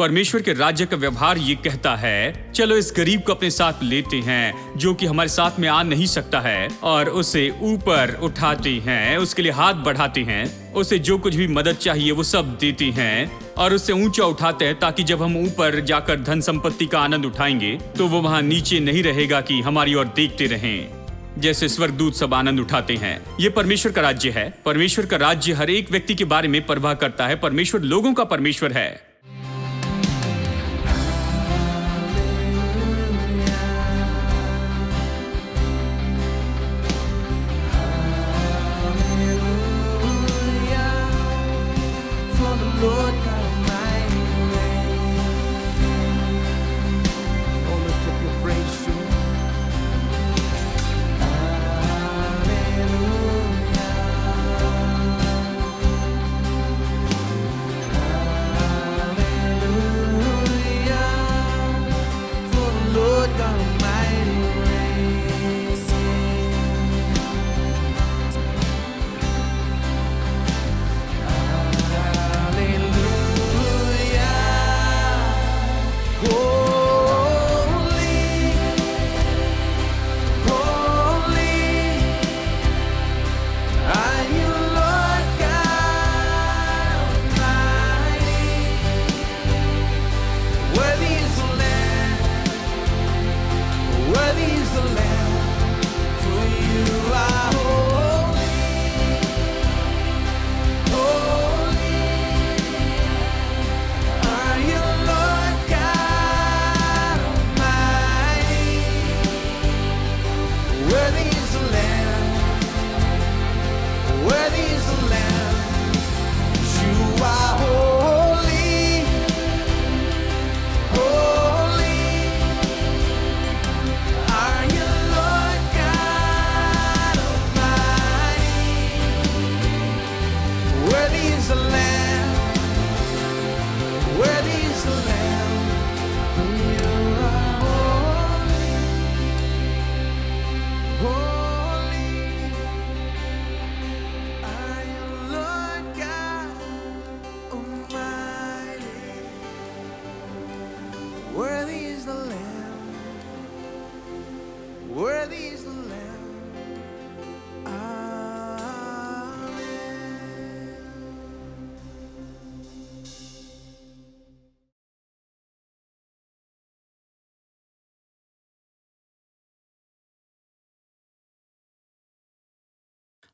परमेश्वर के राज्य का व्यवहार ये कहता है, चलो इस गरीब को अपने साथ लेते हैं जो कि हमारे साथ में आ नहीं सकता है, और उसे ऊपर उठाते हैं, उसके लिए हाथ बढ़ाते हैं, उसे जो कुछ भी मदद चाहिए वो सब देते हैं और उससे ऊंचा उठाते हैं, ताकि जब हम ऊपर जाकर धन संपत्ति का आनंद उठाएंगे तो वो वहां नीचे नहीं रहेगा कि हमारी ओर देखते रहें, जैसे स्वर्गदूत सब आनंद उठाते हैं। ये परमेश्वर का राज्य है। परमेश्वर का राज्य हर एक व्यक्ति के बारे में परवाह करता है। परमेश्वर लोगों का परमेश्वर है।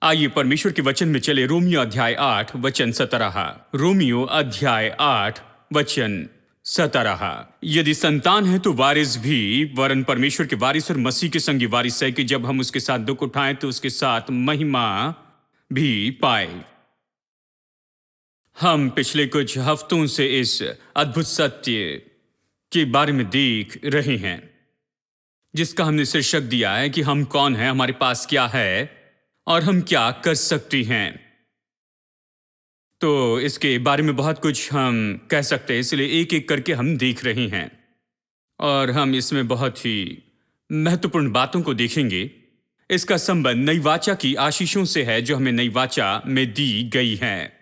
आइए परमेश्वर के वचन में चले। रोमियो अध्याय 8 वचन 17। रोमियो अध्याय 8 वचन 17। यदि संतान है तो वारिस भी, वरन परमेश्वर के वारिस और मसीह के संगी वारिस है, कि जब हम उसके साथ दुख उठाएं तो उसके साथ महिमा भी पाए। हम पिछले कुछ हफ्तों से इस अद्भुत सत्य के बारे में देख रहे हैं, जिसका हमने शीर्षक दिया है कि हम कौन हैं, हमारे पास क्या है और हम क्या कर सकते हैं। तो इसके बारे में बहुत कुछ हम कह सकते हैं, इसलिए एक एक करके हम देख रहे हैं और हम इसमें बहुत ही महत्वपूर्ण बातों को देखेंगे। इसका संबंध नई वाचा की आशीषों से है जो हमें नई वाचा में दी गई हैं।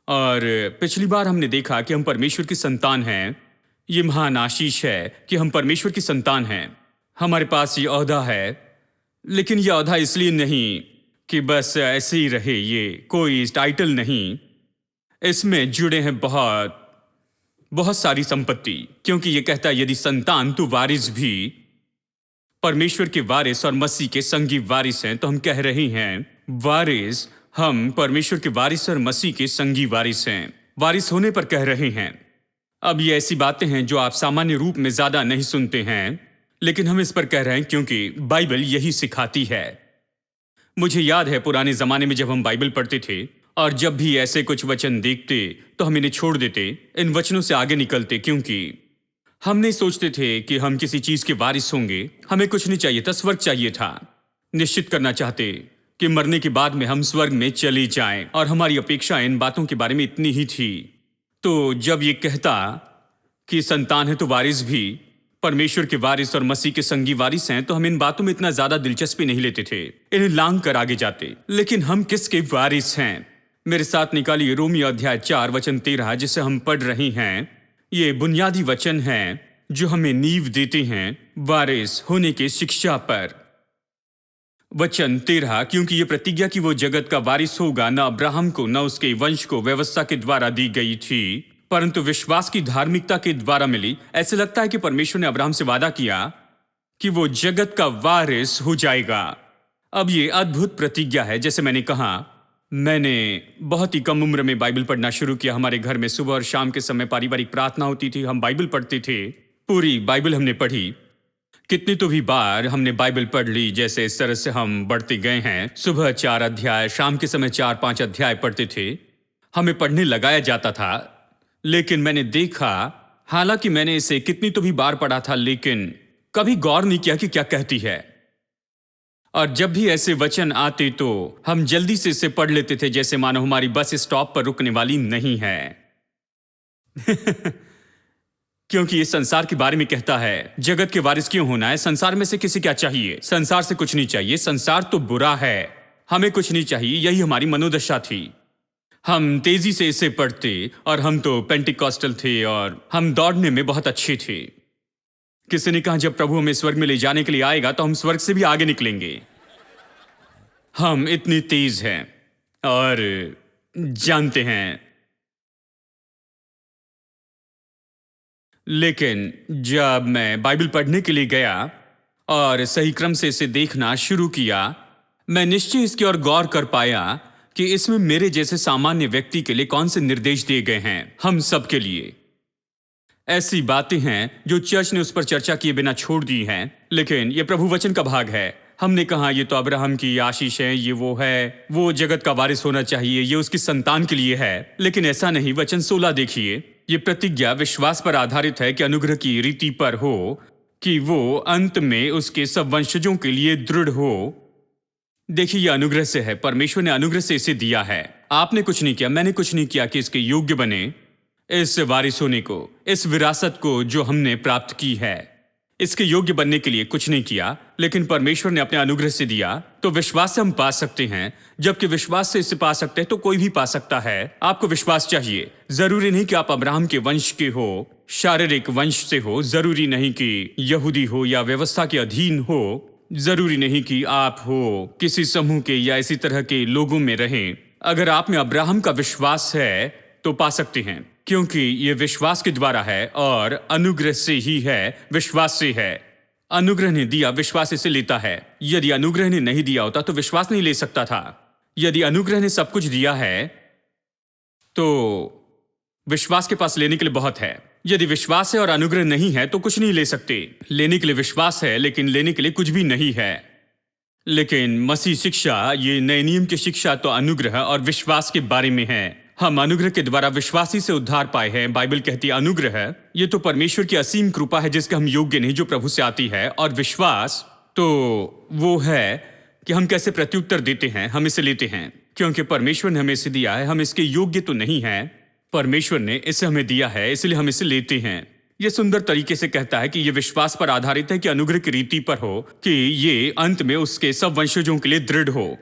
और पिछली बार हमने देखा कि हम परमेश्वर की संतान हैं। ये महान आशीष है कि हम परमेश्वर की संतान हैं। हमारे पास ये ओहदा है, लेकिन यह ओहदा इसलिए नहीं कि बस ऐसे ही रहे, ये कोई टाइटल नहीं। इसमें जुड़े हैं बहुत सारी संपत्ति, क्योंकि ये कहता है यदि संतान तो वारिस भी, परमेश्वर के वारिस और मसीह के संगी वारिस हैं। तो हम कह रहे हैं वारिस, हम परमेश्वर के वारिस और मसीह के संगी वारिस हैं। वारिस होने पर कह रहे हैं। अब ये ऐसी बातें हैं जो आप सामान्य रूप में ज्यादा नहीं सुनते हैं, लेकिन हम इस पर कह रहे हैं क्योंकि बाइबल यही सिखाती है। मुझे याद है पुराने जमाने में जब हम बाइबल पढ़ते थे और जब भी ऐसे कुछ वचन देखते तो हम इन्हें छोड़ देते, इन वचनों से आगे निकलते, क्योंकि हम नहीं सोचते थे कि हम किसी चीज के वारिस होंगे। हमें कुछ नहीं चाहिए था, स्वर्ग चाहिए था। निश्चित करना चाहते कि मरने के बाद में हम स्वर्ग में चले जाएं, और हमारी अपेक्षा इन बातों के बारे में इतनी ही थी। तो जब ये कहता कि संतान है तो वारिस भी, परमेश्वर के वारिस और मसीह के संगी वारिस हैं, तो हम इन बातों में इतना ज्यादा दिलचस्पी नहीं लेते थे, इन्हें लांग कर आगे जाते। लेकिन हम किसके वारिस हैं? मेरे साथ निकालिए रोमियो अध्याय 4 वचन 13, जिसे हम पढ़ रहे हैं। ये बुनियादी वचन हैं जो हमें नींव देते हैं वारिस होने की शिक्षा पर। वचन 13, क्योंकि ये प्रतिज्ञा कि वो जगत का वारिस होगा न अब्राहम को न उसके वंश को व्यवस्था के द्वारा दी गई थी, परंतु विश्वास की धार्मिकता के द्वारा मिली। ऐसे लगता है कि परमेश्वर ने अब्राहम से वादा किया कि वो जगत का वारिस हो जाएगा। अब ये अद्भुत प्रतिज्ञा है। जैसे मैंने कहा, मैंने बहुत ही कम उम्र में बाइबल पढ़ना शुरू किया। हमारे घर में सुबह और शाम के समय पारिवारिक प्रार्थना होती थी, हम बाइबल पढ़ते थे। पूरी बाइबल हमने पढ़ी। कितनी तो भी बार हमने बाइबल पढ़ ली। जैसे इस तरह से हम बढ़ते गए हैं। सुबह 4 अध्याय, शाम के समय 4-5 अध्याय पढ़ते थे। हमें पढ़ने लगाया जाता था, लेकिन मैंने देखा, हालांकि मैंने इसे कितनी तो भी बार पढ़ा था, लेकिन कभी गौर नहीं किया कि क्या कहती है। और जब भी ऐसे वचन आते तो हम जल्दी से इसे पढ़ लेते थे, जैसे मानो हमारी बस स्टॉप पर रुकने वाली नहीं है। क्योंकि ये संसार के बारे में कहता है। जगत के वारिस क्यों होना है? संसार में से किसी क्या चाहिए? संसार से कुछ नहीं चाहिए। संसार तो बुरा है, हमें कुछ नहीं चाहिए। यही हमारी मनोदशा थी। हम तेजी से इसे पढ़ते, और हम तो पेंटिकॉस्टल थे और हम दौड़ने में बहुत अच्छे थे। किसी ने कहा, जब प्रभु हमें स्वर्ग में ले जाने के लिए आएगा तो हम स्वर्ग से भी आगे निकलेंगे। हम इतनी तेज हैं और जानते हैं। लेकिन जब मैं बाइबल पढ़ने के लिए गया और सही क्रम से इसे देखना शुरू किया, मैं निश्चय इसकी ओर गौर कर पाया कि इसमें मेरे जैसे सामान्य व्यक्ति के लिए कौन से निर्देश दिए गए हैं। हम सब के लिए ऐसी बातें हैं जो चर्च ने उस पर चर्चा किए बिना छोड़ दी हैं, लेकिन यह प्रभु वचन का भाग है। हमने कहा, ये तो अब्राहम की आशीष है, ये वो है, वो जगत का वारिस होना चाहिए, ये उसकी संतान के लिए है। लेकिन ऐसा नहीं। वचन 16 देखिए। ये प्रतिज्ञा विश्वास पर आधारित है कि अनुग्रह की रीति पर हो, कि वो अंत में उसके सब वंशजों के लिए दृढ़ हो। देखिए, यह अनुग्रह से है। परमेश्वर ने अनुग्रह से इसे दिया है। आपने कुछ नहीं किया, मैंने कुछ नहीं किया कि इसके योग्य बने, इस वारिस होने को, इस विरासत को जो हमने प्राप्त की है, इसके योग्य बनने के लिए कुछ नहीं किया। लेकिन परमेश्वर ने अपने अनुग्रह से दिया, तो विश्वास से हम पा सकते हैं। जबकि विश्वास से इसे पा सकते हैं तो कोई भी पा सकता है। आपको विश्वास चाहिए। जरूरी नहीं कि आप अब्राहम के वंश के हो, शारीरिक वंश से हो। जरूरी नहीं कि यहूदी हो या व्यवस्था के अधीन हो। जरूरी नहीं कि आप हो किसी समूह के या इसी तरह के लोगों में रहें। अगर आप में अब्राहम का विश्वास है तो पा सकते हैं, क्योंकि यह विश्वास के द्वारा है और अनुग्रह से ही है, विश्वास से है। अनुग्रह ने दिया, विश्वास इसे लेता है। यदि अनुग्रह ने नहीं दिया होता तो विश्वास नहीं ले सकता था। यदि अनुग्रह ने सब कुछ दिया है तो विश्वास के पास लेने के लिए बहुत है। यदि विश्वास है और अनुग्रह नहीं है तो कुछ नहीं ले सकते। लेने के लिए विश्वास है, लेकिन लेने के लिए कुछ भी नहीं है। लेकिन मसीह शिक्षा, ये नए नियम की शिक्षा तो अनुग्रह और विश्वास के बारे में है। हम अनुग्रह के द्वारा विश्वासी से उद्धार पाए हैं। बाइबल कहती है अनुग्रह ये तो परमेश्वर की असीम कृपा है जिसके हम योग्य नहीं, जो प्रभु से आती है। और विश्वास तो वो है कि हम कैसे प्रत्युत्तर देते हैं, हम इसे लेते हैं। क्योंकि परमेश्वर ने हमें इसे दिया है, हम इसके योग्य तो नहीं हैं, परमेश्वर ने इसे हमें दिया है, इसलिए हम इसे लेते हैं। यह सुंदर तरीके से कहता है कि यह विश्वास पर आधारित है कि अनुग्रह की रीति पर हो, कि ये अंत में उसके सब वंशजों के लिए दृढ़ हो।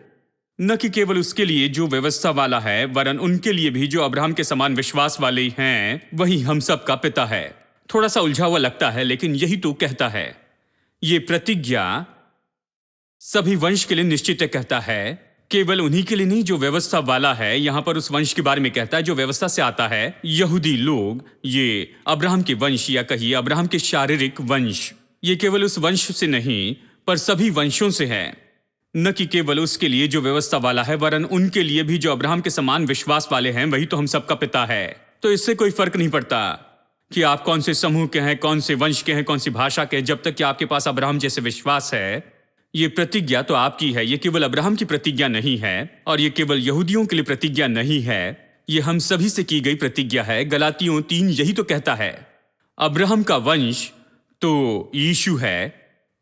न कि केवल उसके लिए जो व्यवस्था वाला है, वरन उनके लिए भी जो अब्राहम के समान विश्वास वाले हैं। वही हम सब का पिता है। थोड़ा सा उलझा हुआ लगता है, लेकिन यही तो कहता है। ये प्रतिज्ञा सभी वंश के लिए निश्चित कहता है, केवल उन्हीं के लिए नहीं जो व्यवस्था वाला है। यहां पर उस वंश के बारे में कहता है जो व्यवस्था से आता है। यहूदी लोग, ये अब्राहम के वंश या कहिए अब्राहम के शारीरिक वंश, ये केवल उस वंश से नहीं पर सभी वंशों से है। न कि केवल उसके लिए जो व्यवस्था वाला है, वरन उनके लिए भी जो अब्राहम के समान विश्वास वाले हैं। वही तो हम सबका पिता है। तो इससे कोई फर्क नहीं पड़ता कि आप कौन से समूह के हैं, कौन से वंश के हैं, कौन सी भाषा के हैं, जब तक कि आपके पास अब्राहम जैसे विश्वास है। ये प्रतिज्ञा तो आपकी है। ये केवल अब्राहम की प्रतिज्ञा नहीं है, और ये केवल यहूदियों के लिए प्रतिज्ञा नहीं है। ये हम सभी से की गई प्रतिज्ञा है। गलातियों 3 यही तो कहता है। अब्राहम का वंश तो यीशु है,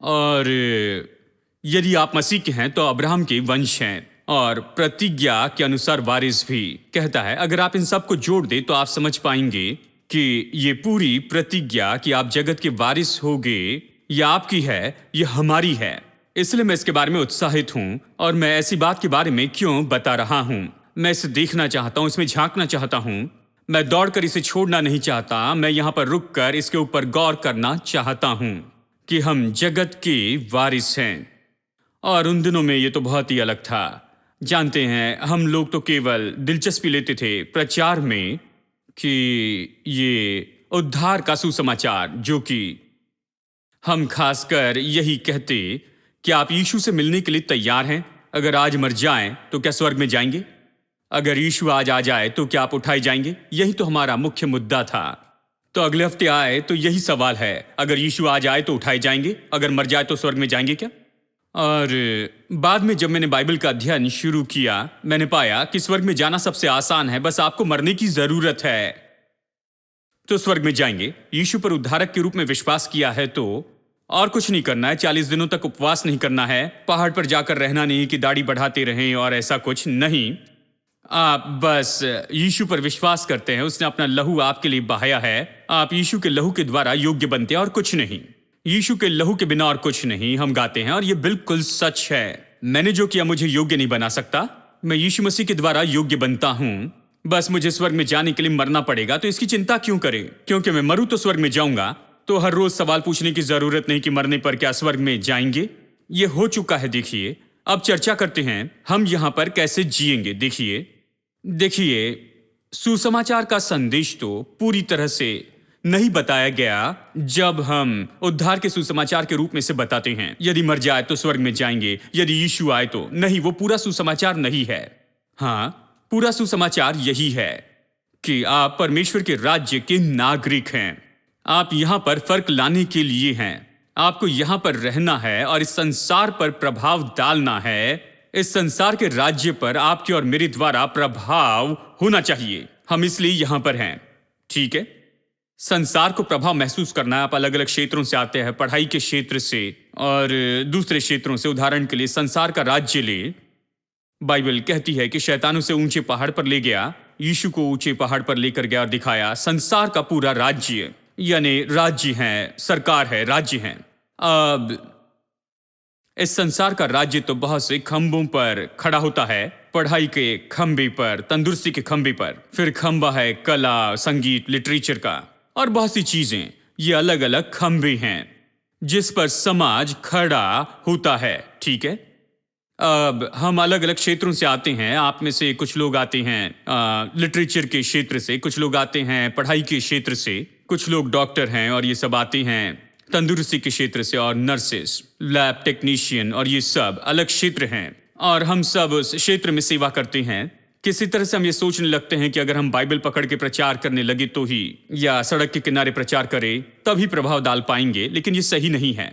और यदि आप मसीह के हैं तो अब्राहम के वंश हैं, और प्रतिज्ञा के अनुसार वारिस भी कहता है। अगर आप इन सब को जोड़ दे तो आप समझ पाएंगे कि ये पूरी प्रतिज्ञा कि आप जगत के वारिस होगे, ये आपकी है, ये हमारी है। इसलिए मैं इसके बारे में उत्साहित हूं, और मैं ऐसी बात के बारे में क्यों बता रहा हूं। मैं इसे देखना चाहता हूं, इसमें झांकना चाहता हूं। मैं दौड़कर इसे छोड़ना नहीं चाहता, मैं यहां पर रुककर इसके ऊपर गौर करना चाहता हूं कि हम जगत के वारिस हैं। और उन दिनों में ये तो बहुत ही अलग था। जानते हैं, हम लोग तो केवल दिलचस्पी लेते थे प्रचार में कि ये उद्धार का सुसमाचार, जो कि हम खासकर यही कहते कि आप यीशु से मिलने के लिए तैयार हैं। अगर आज मर जाएं तो क्या स्वर्ग में जाएंगे? अगर यीशु आज आ जाए तो क्या आप उठाए जाएंगे? यही तो हमारा मुख्य मुद्दा था। तो अगले हफ्ते आए तो यही सवाल है, अगर यीशु आज आए तो उठाए जाएंगे, अगर मर जाए तो स्वर्ग में जाएंगे क्या? और बाद में जब मैंने बाइबल का अध्ययन शुरू किया, मैंने पाया कि स्वर्ग में जाना सबसे आसान है, बस आपको मरने की जरूरत है तो स्वर्ग में जाएंगे। यीशु पर उद्धारक के रूप में विश्वास किया है तो और कुछ नहीं करना है। 40 दिनों तक उपवास नहीं करना है, पहाड़ पर जाकर रहना नहीं कि दाढ़ी बढ़ाते रहें और ऐसा कुछ नहीं। आप बस यीशु पर विश्वास करते हैं, उसने अपना लहू आपके लिए बहाया है, आप यीशु के लहू के द्वारा योग्य बनते हैं और कुछ नहीं। यीशु के लहू के बिना और कुछ नहीं। हम गाते हैं और ये बिल्कुल सच है, मैंने जो किया मुझे योग्य नहीं बना सकता, मैं यीशु मसीह के द्वारा योग्य बनता हूं। बस मुझे स्वर्ग में जाने के लिए मरना पड़ेगा, तो इसकी चिंता क्यों करें? क्योंकि मैं मरूं तो स्वर्ग में जाऊंगा। तो हर रोज सवाल पूछने की जरूरत नहीं कि मरने पर क्या स्वर्ग में जाएंगे। ये हो चुका है। देखिए, अब चर्चा करते हैं हम यहां पर कैसे जिएंगे। देखिए, सुसमाचार का संदेश तो पूरी तरह से नहीं बताया गया जब हम उद्धार के सुसमाचार के रूप में से बताते हैं। यदि मर जाए तो स्वर्ग में जाएंगे, यदि यीशु आए तो नहीं, वो पूरा सुसमाचार नहीं है। हाँ, पूरा सुसमाचार यही है कि आप परमेश्वर के राज्य के नागरिक हैं। आप यहां पर फर्क लाने के लिए हैं। आपको यहां पर रहना है और इस संसार पर प्रभाव डालना है। इस संसार के राज्य पर आपके और मेरे द्वारा प्रभाव होना चाहिए। हम इसलिए यहां पर हैं, ठीक है? संसार को प्रभाव महसूस करना है। आप अलग अलग क्षेत्रों से आते हैं, पढ़ाई के क्षेत्र से और दूसरे क्षेत्रों से। उदाहरण के लिए संसार का राज्य ले। बाइबल कहती है कि शैतान उसे ऊंचे पहाड़ पर ले गया, यीशु को ऊंचे पहाड़ पर लेकर गया और दिखाया संसार का पूरा राज्य, यानी राज्य है, सरकार है, राज्य है। अब इस संसार का राज्य तो बहुत से खंभों पर खड़ा होता है, पढ़ाई के खंभे पर, तंदुरुस्ती के खंभे पर। फिर खंभा है कला, संगीत, लिटरेचर का और बहुत सी चीजें। ये अलग अलग खंभे हैं जिस पर समाज खड़ा होता है, ठीक है? अब हम अलग अलग क्षेत्रों से आते हैं। आप में से कुछ लोग आते हैं लिटरेचर के क्षेत्र से, कुछ लोग आते हैं पढ़ाई के क्षेत्र से, कुछ लोग डॉक्टर हैं और ये सब आते हैं तंदुरुस्ती के क्षेत्र से, और नर्सेस, लैब टेक्नीशियन, और ये सब अलग क्षेत्र हैं। और हम सब उस क्षेत्र में सेवा करते हैं। किसी तरह से हम ये सोचने लगते हैं कि अगर हम बाइबल पकड़ के प्रचार करने लगे तो ही, या सड़क के किनारे प्रचार करें तभी प्रभाव डाल पाएंगे, लेकिन ये सही नहीं है।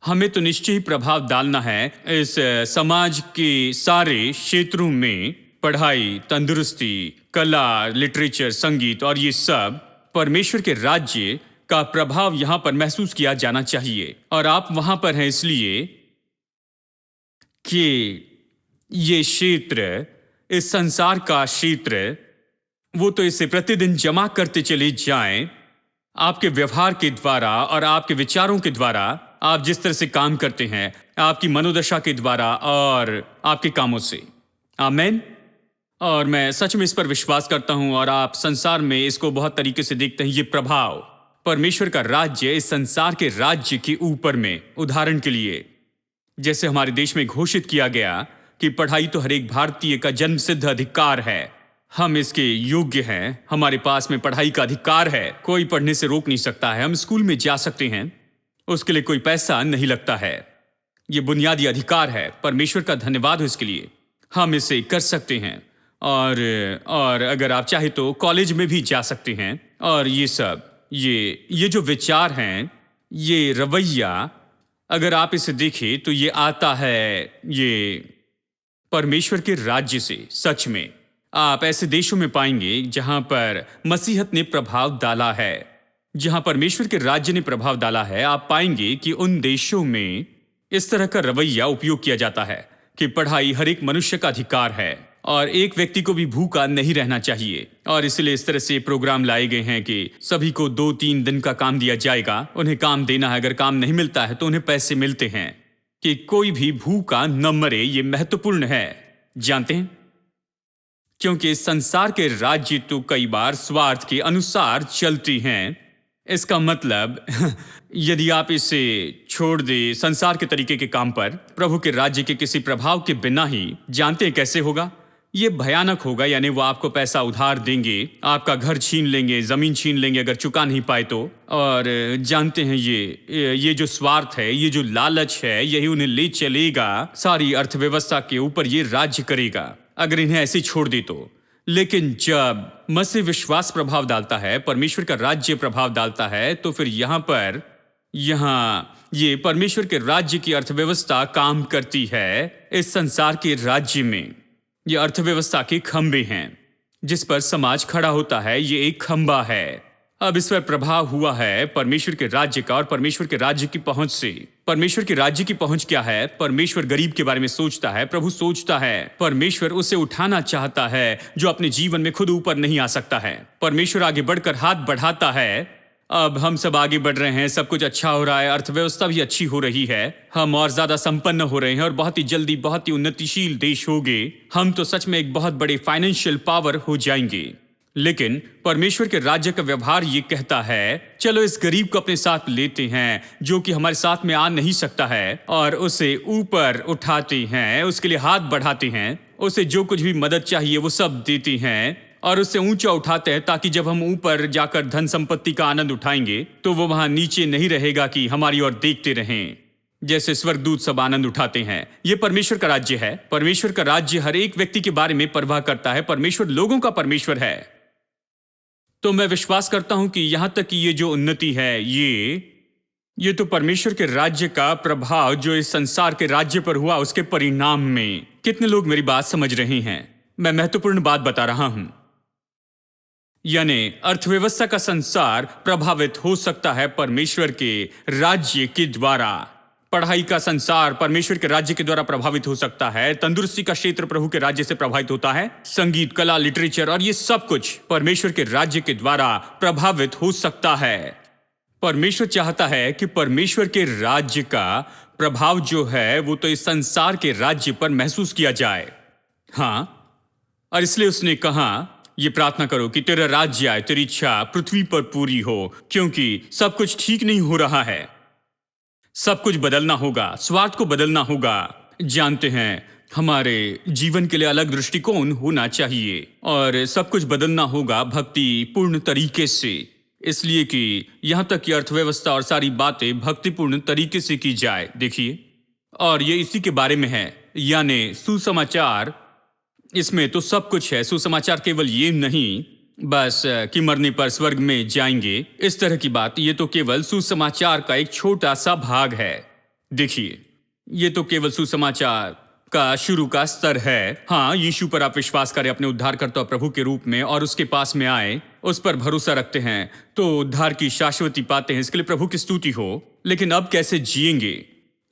हमें तो निश्चय ही प्रभाव डालना है इस समाज के सारे क्षेत्रों में। पढ़ाई, तंदुरुस्ती, कला, लिटरेचर, संगीत और ये सब परमेश्वर के राज्य का प्रभाव यहां पर महसूस किया जाना चाहिए। और आप वहां पर हैं इसलिए कि ये क्षेत्र, इस संसार का क्षेत्र, वो तो इसे प्रतिदिन जमा करते चले जाएं आपके व्यवहार के द्वारा और आपके विचारों के द्वारा। आप जिस तरह से काम करते हैं, आपकी मनोदशा के द्वारा और आपके कामों से। आमीन। और मैं सच में इस पर विश्वास करता हूं, और आप संसार में इसको बहुत तरीके से देखते हैं। ये प्रभाव परमेश्वर का राज्य इस संसार के राज्य के ऊपर में, उदाहरण के लिए जैसे हमारे देश में घोषित किया गया कि पढ़ाई तो हर एक भारतीय का जन्मसिद्ध अधिकार है, हम इसके योग्य हैं, हमारे पास में पढ़ाई का अधिकार है, कोई पढ़ने से रोक नहीं सकता है, हम स्कूल में जा सकते हैं, उसके लिए कोई पैसा नहीं लगता है। ये बुनियादी अधिकार है। परमेश्वर का धन्यवाद हो इसके लिए। हम इसे कर सकते हैं। और अगर आप चाहे तो कॉलेज में भी जा सकते हैं। और ये सब, ये जो विचार हैं, ये रवैया, अगर आप इसे देखें तो ये आता है ये परमेश्वर के राज्य से। सच में आप ऐसे देशों में पाएंगे जहां पर मसीहत ने प्रभाव डाला है, जहां परमेश्वर के राज्य ने प्रभाव डाला है। आप पाएंगे कि उन देशों में इस तरह का रवैया उपयोग किया जाता है कि पढ़ाई हर एक मनुष्य का अधिकार है और एक व्यक्ति को भी भूखा नहीं रहना चाहिए। और इसलिए इस तरह से प्रोग्राम लाए गए हैं कि सभी को 2-3 दिन का काम दिया जाएगा, उन्हें काम देना है। अगर काम नहीं मिलता है तो उन्हें पैसे मिलते हैं कि कोई भी भूखा न मरे। ये महत्वपूर्ण है। जानते हैं क्योंकि इस संसार के राज्य तो कई बार स्वार्थ के अनुसार चलती हैं। इसका मतलब यदि आप इसे छोड़ दे संसार के तरीके के काम पर प्रभु के राज्य के किसी प्रभाव के बिना ही, जानते हैं कैसे होगा? ये भयानक होगा। यानी वो आपको पैसा उधार देंगे, आपका घर छीन लेंगे, जमीन छीन लेंगे अगर चुका नहीं पाए तो। और जानते हैं ये जो स्वार्थ है, ये जो लालच है, यही उन्हें ले चलेगा, सारी अर्थव्यवस्था के ऊपर ये राज्य करेगा अगर इन्हें ऐसे छोड़ दे तो। लेकिन जब मसीह विश्वास प्रभाव डालता है, परमेश्वर का राज्य प्रभाव डालता है, तो फिर यहाँ ये परमेश्वर के राज्य की अर्थव्यवस्था काम करती है। इस संसार के राज्य में ये अर्थव्यवस्था के खंभे हैं जिस पर समाज खड़ा होता है। ये एक खंभा है। अब इस पर प्रभाव हुआ है परमेश्वर के राज्य का और परमेश्वर के राज्य की पहुंच से। परमेश्वर के राज्य की पहुंच क्या है? परमेश्वर गरीब के बारे में सोचता है, प्रभु सोचता है। परमेश्वर उसे उठाना चाहता है जो अपने जीवन में खुद ऊपर नहीं आ सकता है। परमेश्वर आगे बढ़कर हाथ बढ़ाता है। अब हम सब आगे बढ़ रहे हैं, सब कुछ अच्छा हो रहा है, अर्थव्यवस्था भी अच्छी हो रही है, हम और ज्यादा संपन्न हो रहे हैं और बहुत ही जल्दी बहुत ही उन्नतिशील देश होंगे। हम तो सच में एक बहुत बड़े फाइनेंशियल पावर हो जाएंगे। लेकिन परमेश्वर के राज्य का व्यवहार ये कहता है, चलो इस गरीब को अपने साथ लेते हैं जो कि हमारे साथ में आ नहीं सकता है, और उसे ऊपर उठाते हैं, उसके लिए हाथ बढ़ाते हैं, उसे जो कुछ भी मदद चाहिए वो सब देते हैं और उससे ऊंचा उठाते हैं, ताकि जब हम ऊपर जाकर धन संपत्ति का आनंद उठाएंगे तो वो वहां नीचे नहीं रहेगा कि हमारी ओर देखते रहें, जैसे स्वर्गदूत सब आनंद उठाते हैं। ये परमेश्वर का राज्य है। परमेश्वर का राज्य हर एक व्यक्ति के बारे में परवाह करता है। परमेश्वर लोगों का परमेश्वर है। तो मैं विश्वास करता हूं कि यहां तक कि ये जो उन्नति है, ये तो परमेश्वर के राज्य का प्रभाव जो इस संसार के राज्य पर हुआ उसके परिणाम में। कितने लोग मेरी बात समझ रहे हैं? मैं महत्वपूर्ण बात बता रहा हूं। यानी अर्थव्यवस्था का संसार प्रभावित हो सकता है परमेश्वर के राज्य के द्वारा। पढ़ाई का संसार परमेश्वर के राज्य के द्वारा प्रभावित हो सकता है। तंदुरुस्ती का क्षेत्र प्रभु के राज्य से प्रभावित होता है। संगीत, कला, लिटरेचर और ये सब कुछ परमेश्वर के राज्य के द्वारा प्रभावित हो सकता है। परमेश्वर चाहता है कि परमेश्वर के राज्य का प्रभाव जो है वो तो इस संसार के राज्य पर महसूस किया जाए। हाँ, और इसलिए उसने कहा, ये प्रार्थना करो कि तेरा राज्य आए, तेरी इच्छा पृथ्वी पर पूरी हो, क्योंकि सब कुछ ठीक नहीं हो रहा है। सब कुछ बदलना होगा, स्वार्थ को बदलना होगा। जानते हैं, हमारे जीवन के लिए अलग दृष्टिकोण होना चाहिए और सब कुछ बदलना होगा भक्ति पूर्ण तरीके से। इसलिए कि यहां तक कि अर्थव्यवस्था और सारी बातें भक्तिपूर्ण तरीके से की जाए। देखिए, और ये इसी के बारे में है, यानी सुसमाचार। इसमें तो सब कुछ है। सुसमाचार केवल ये नहीं बस कि मरने पर स्वर्ग में जाएंगे, इस तरह की बात। ये तो केवल सुसमाचार का एक छोटा सा भाग है। देखिए, ये तो केवल सुसमाचार का शुरू का स्तर है। हाँ, यीशु पर आप विश्वास करें अपने उद्धारकर्ता प्रभु के रूप में और उसके पास में आए, उस पर भरोसा रखते हैं तो उद्धार की शाश्वती पाते हैं। इसके लिए प्रभु की स्तुति हो। लेकिन अब कैसे जिएंगे?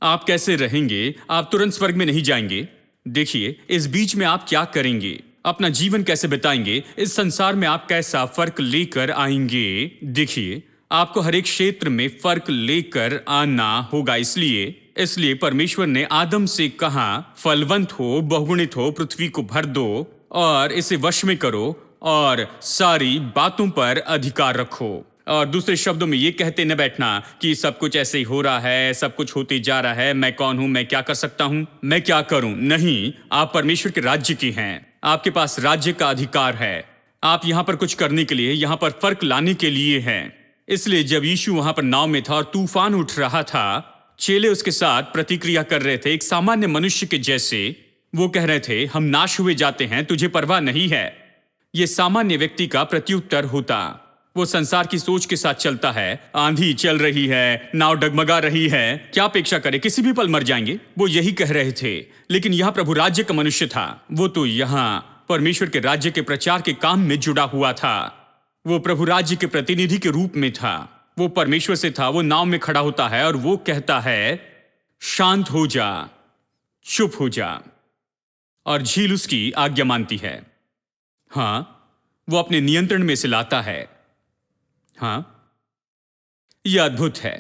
आप कैसे रहेंगे? आप तुरंत स्वर्ग में नहीं जाएंगे। देखिए, इस बीच में आप क्या करेंगे? अपना जीवन कैसे बिताएंगे? इस संसार में आप कैसा फर्क लेकर आएंगे? देखिए, आपको हर एक क्षेत्र में फर्क लेकर आना होगा। इसलिए परमेश्वर ने आदम से कहा, फलवंत हो, बहुगुणित हो, पृथ्वी को भर दो और इसे वश में करो और सारी बातों पर अधिकार रखो। और दूसरे शब्दों में ये कहते न बैठना कि सब कुछ ऐसे ही हो रहा है, सब कुछ होते जा रहा है, मैं कौन हूं, मैं क्या कर सकता हूं, मैं क्या करूं। नहीं, आप परमेश्वर के राज्य के हैं। आपके पास राज्य का अधिकार है। आप यहां पर कुछ करने के लिए, यहां पर फर्क लाने के लिए हैं। इसलिए जब यीशु वहां पर नाव में था और तूफान उठ रहा था, चेले उसके साथ प्रतिक्रिया कर रहे थे एक सामान्य मनुष्य के जैसे। वो कह रहे थे, हम नाश हुए जाते हैं, तुझे परवाह नहीं है। ये सामान्य व्यक्ति का प्रत्युत्तर होता। वो संसार की सोच के साथ चलता है। आंधी चल रही है, नाव डगमगा रही है, क्या अपेक्षा करे, किसी भी पल मर जाएंगे। वो यही कह रहे थे। लेकिन यहां प्रभु राज्य का मनुष्य था। वो तो यहां परमेश्वर के राज्य के प्रचार के काम में जुड़ा हुआ था। वो प्रभु राज्य के प्रतिनिधि के रूप में था। वो परमेश्वर से था। वो नाव में खड़ा होता है और वो कहता है, शांत हो जा, चुप हो जा, और झील उसकी आज्ञा मानती है। हां, वो अपने नियंत्रण में से लाता है। हां, यह अद्भुत है।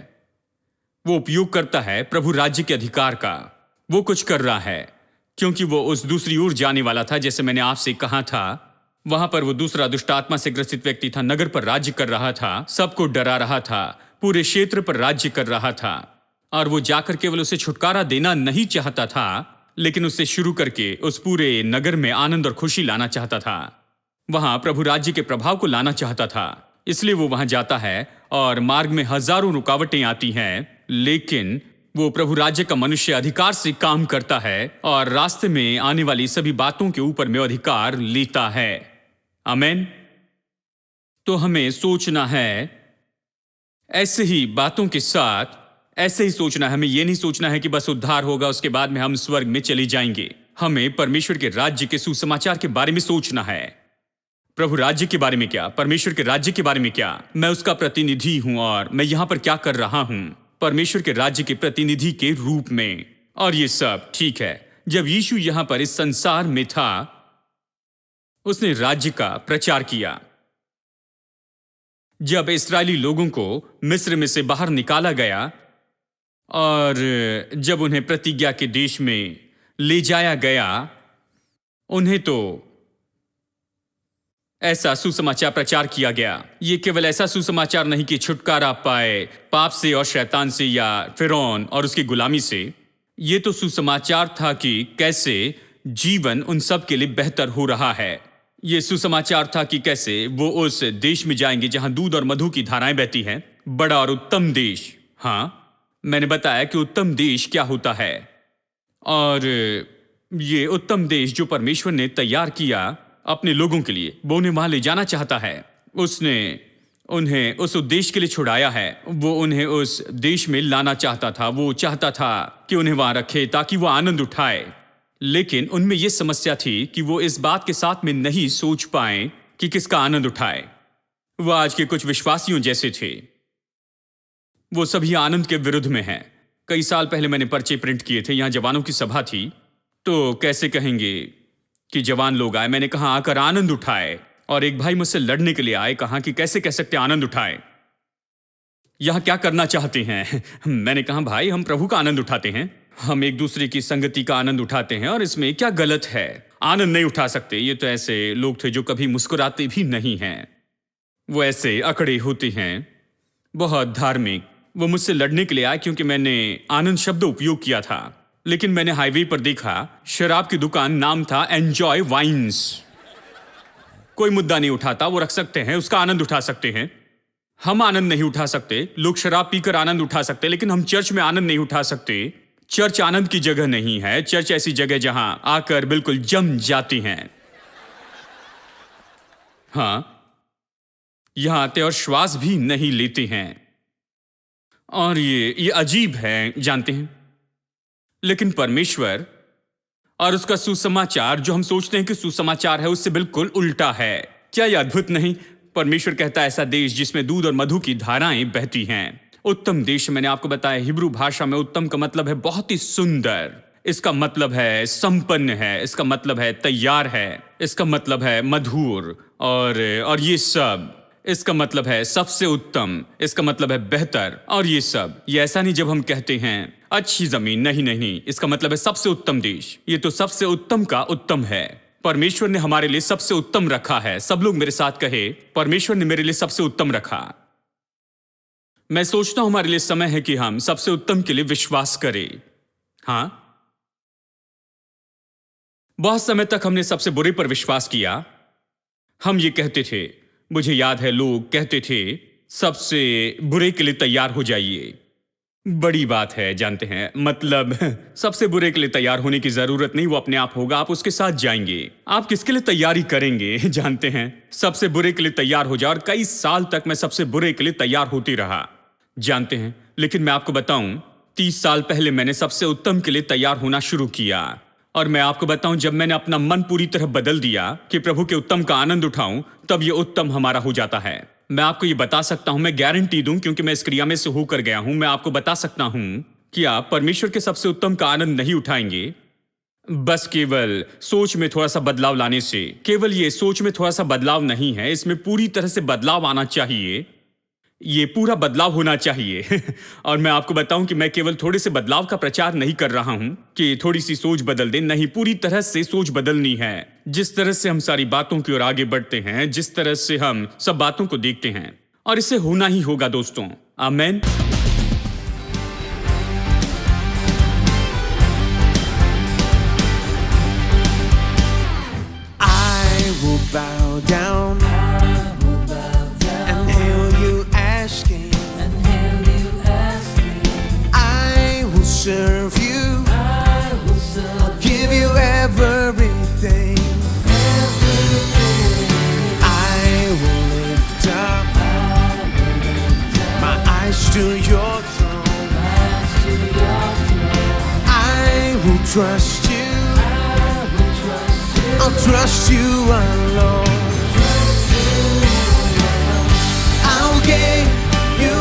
वो उपयोग करता है प्रभु राज्य के अधिकार का। वो कुछ कर रहा है क्योंकि वो उस दूसरी ओर जाने वाला था। जैसे मैंने आपसे कहा था, वहां पर वो दूसरा दुष्ट आत्मा से ग्रसित व्यक्ति था, नगर पर राज्य कर रहा था, सबको डरा रहा था, पूरे क्षेत्र पर राज्य कर रहा था। और वो जाकर केवल उसे छुटकारा देना नहीं चाहता था, लेकिन उससे शुरू करके उस पूरे नगर में आनंद और खुशी लाना चाहता था। वहां प्रभु राज्य के प्रभाव को लाना चाहता था। इसलिए वो वहां जाता है और मार्ग में हजारों रुकावटें आती हैं, लेकिन वो प्रभु राज्य का मनुष्य अधिकार से काम करता है और रास्ते में आने वाली सभी बातों के ऊपर में अधिकार लेता है। आमीन। तो हमें सोचना है ऐसे ही बातों के साथ, ऐसे ही सोचना है। हमें यह नहीं सोचना है कि बस उद्धार होगा, उसके बाद में हम स्वर्ग में चले जाएंगे। हमें परमेश्वर के राज्य के सुसमाचार के बारे में सोचना है। प्रभु राज्य के बारे में क्या, परमेश्वर के राज्य के बारे में क्या, मैं उसका प्रतिनिधि हूं और मैं यहां पर क्या कर रहा हूं, परमेश्वर के राज्य के प्रतिनिधि के रूप में। और ये सब ठीक है। जब यीशु यहां पर इस संसार में था, उसने राज्य का प्रचार किया। जब इस्राएली लोगों को मिस्र में से बाहर निकाला गया और जब उन्हें प्रतिज्ञा के देश में ले जाया गया, उन्हें तो ऐसा सुसमाचार प्रचार किया गया। ये केवल ऐसा सुसमाचार नहीं कि छुटकारा पाए पाप से और शैतान से या फिरौन और उसकी गुलामी से। ये तो सुसमाचार था कि कैसे जीवन उन सब के लिए बेहतर हो रहा है। ये सुसमाचार था कि कैसे वो उस देश में जाएंगे जहां दूध और मधु की धाराएं बहती हैं, बड़ा और उत्तम देश। हाँ, मैंने बताया कि उत्तम देश क्या होता है, और ये उत्तम देश जो परमेश्वर ने तैयार किया अपने लोगों के लिए, वो उन्हें वहां ले जाना चाहता है। उसने उन्हें उस उद्देश्य के लिए छुड़ाया है। वो उन्हें उस देश में लाना चाहता था। वो चाहता था कि उन्हें वहां रखे ताकि वो आनंद उठाए। लेकिन उनमें यह समस्या थी कि वो इस बात के साथ में नहीं सोच पाए कि किसका आनंद उठाए। वो आज के कुछ विश्वासियों जैसे थे। वो सभी आनंद के विरुद्ध में हैं। कई साल पहले मैंने पर्चे प्रिंट किए थे। यहां जवानों की सभा थी, तो कैसे कहेंगे कि जवान लोग आए। मैंने कहा आकर आनंद उठाए, और एक भाई मुझसे लड़ने के लिए आए। कहा कि कैसे कह सकते आनंद उठाए, यहां क्या करना चाहते हैं। मैंने कहा भाई, हम प्रभु का आनंद उठाते हैं, हम एक दूसरे की संगति का आनंद उठाते हैं, और इसमें क्या गलत है। आनंद नहीं उठा सकते। ये तो ऐसे लोग थे जो कभी मुस्कुराते भी नहीं हैं। वो ऐसे अकड़े होते हैं, बहुत धार्मिक। वो मुझसे लड़ने के लिए आए क्योंकि मैंने आनंद शब्द उपयोग किया था। लेकिन मैंने हाईवे पर देखा, शराब की दुकान, नाम था एंजॉय वाइन्स। कोई मुद्दा नहीं उठाता, वो रख सकते हैं, उसका आनंद उठा सकते हैं। हम आनंद नहीं उठा सकते। लोग शराब पीकर आनंद उठा सकते, लेकिन हम चर्च में आनंद नहीं उठा सकते। चर्च आनंद की जगह नहीं है। चर्च ऐसी जगह जहां आकर बिल्कुल जम जाती हैं। हां, यहां आते और श्वास भी नहीं लेते हैं। और ये अजीब है, जानते हैं। लेकिन परमेश्वर और उसका सुसमाचार, जो हम सोचते हैं कि सुसमाचार है, उससे बिल्कुल उल्टा है। क्या यह अद्भुत नहीं? परमेश्वर कहता है ऐसा देश जिसमें दूध और मधु की धाराएं बहती हैं। उत्तम देश, मैंने आपको बताया, हिब्रू भाषा में उत्तम का मतलब है बहुत ही सुंदर। इसका मतलब है संपन्न है, इसका मतलब है तैयार है, इसका मतलब है मधुर, और ये सब, इसका मतलब है सबसे उत्तम, इसका मतलब है बेहतर। और ये सब, ये ऐसा नहीं जब हम कहते हैं अच्छी जमीन, नहीं नहीं नहीं, इसका मतलब है सबसे उत्तम देश। ये तो सबसे उत्तम का उत्तम है। परमेश्वर ने हमारे लिए सबसे उत्तम रखा है। सब लोग मेरे साथ कहे, परमेश्वर ने मेरे लिए सबसे उत्तम रखा। मैं सोचता हूं हमारे लिए समय है कि हम सबसे उत्तम के लिए विश्वास करें। हां, बहुत समय तक हमने सबसे बुरे पर विश्वास किया। हम ये कहते थे, मुझे याद है लोग कहते थे सबसे बुरे के लिए तैयार हो जाइए। बड़ी बात है, जानते हैं, मतलब सबसे बुरे के लिए तैयार होने की जरूरत नहीं, वो अपने आप होगा, आप उसके साथ जाएंगे। आप किसके लिए तैयारी करेंगे? जानते हैं, सबसे बुरे के लिए तैयार हो जाए। और कई साल तक मैं सबसे बुरे के लिए तैयार होती रहा, जानते हैं। लेकिन मैं आपको बताऊं, 30 साल पहले मैंने सबसे उत्तम के लिए तैयार होना शुरू किया। और मैं आपको बताऊं, जब मैंने अपना मन पूरी तरह बदल दिया कि प्रभु के उत्तम का आनंद उठाऊं, तब ये उत्तम हमारा हो जाता है। मैं आपको ये बता सकता हूं, मैं गारंटी दूं, क्योंकि मैं इस क्रिया में से होकर गया हूं। मैं आपको बता सकता हूं कि आप परमेश्वर के सबसे उत्तम का आनंद नहीं उठाएंगे बस केवल सोच में थोड़ा सा बदलाव लाने से। केवल ये सोच में थोड़ा सा बदलाव नहीं है, इसमें पूरी तरह से बदलाव आना चाहिए। ये पूरा बदलाव होना चाहिए। और मैं आपको बताऊं कि मैं केवल थोड़े से बदलाव का प्रचार नहीं कर रहा हूं कि थोड़ी सी सोच बदल दें, नहीं, पूरी तरह से सोच बदलनी है। जिस तरह से हम सारी बातों की ओर आगे बढ़ते हैं, जिस तरह से हम सब बातों को देखते हैं, और इसे होना ही होगा दोस्तों। आमेन। I will bow down and hail you asking. I will serve you. I'll give you everything. I will lift up my eyes to your throne. I will trust you. I'll trust you alone. I'll give you